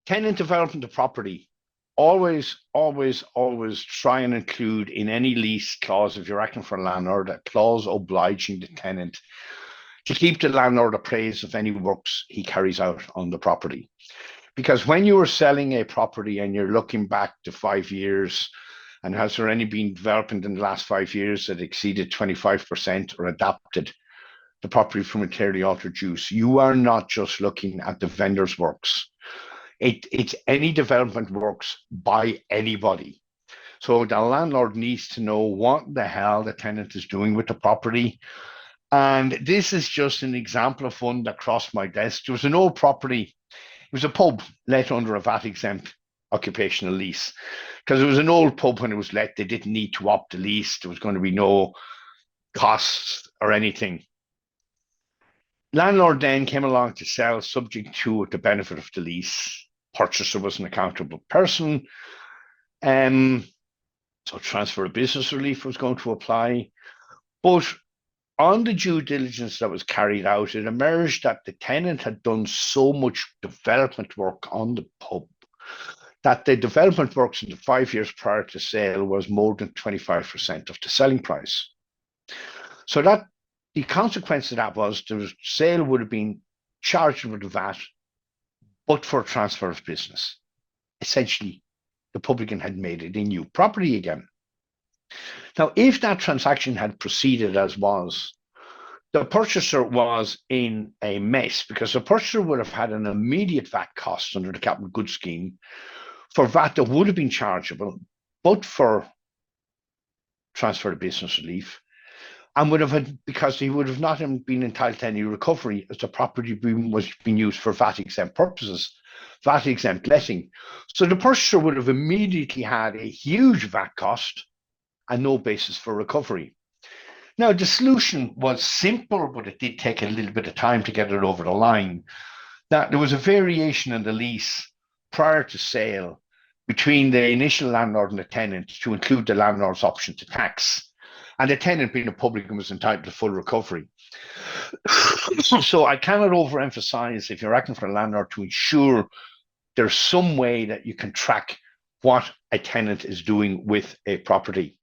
Tenant development of property. Always, always, always try and include in any lease clause, if you're acting for a landlord, a clause obliging the tenant to keep the landlord appraised of any works he carries out on the property. Because when you are selling a property and you're looking back to 5 years, and has there any been development in the last 5 years that exceeded 25% or adapted the property for materially altered use, you are not just looking at the vendor's works. It's any development works by anybody. So the landlord needs to know what the hell the tenant is doing with the property. And this is just an example of one that crossed my desk. There was an old property. It was a pub let under a VAT exempt occupational lease, because it was an old pub. When it was let, they didn't need to opt the lease. There was going to be no costs or anything. Landlord then came along to sell, subject to the benefit of the lease. Purchaser was an accountable person. So transfer of business relief was going to apply. But on the due diligence that was carried out, it emerged that the tenant had done so much development work on the pub that the development works in the 5 years prior to sale was more than 25% of the selling price. So that the consequence of that was the sale would have been charged with the VAT, but for transfer of business. Essentially, the publican had made it a new property again. Now, if that transaction had proceeded as was, the purchaser was in a mess, because the purchaser would have had an immediate VAT cost under the capital goods scheme for VAT that would have been chargeable, but for transfer of business relief, and would have had, because he would have not been entitled to any recovery as the property was being used for VAT exempt purposes, VAT exempt letting. So the purchaser would have immediately had a huge VAT cost and no basis for recovery. Now, the solution was simple, but it did take a little bit of time to get it over the line. That there was a variation in the lease prior to sale between the initial landlord and the tenant to include the landlord's option to tax. And the tenant, being a publican, was entitled to full recovery. So I cannot overemphasize, if you're acting for a landlord, to ensure there's some way that you can track what a tenant is doing with a property.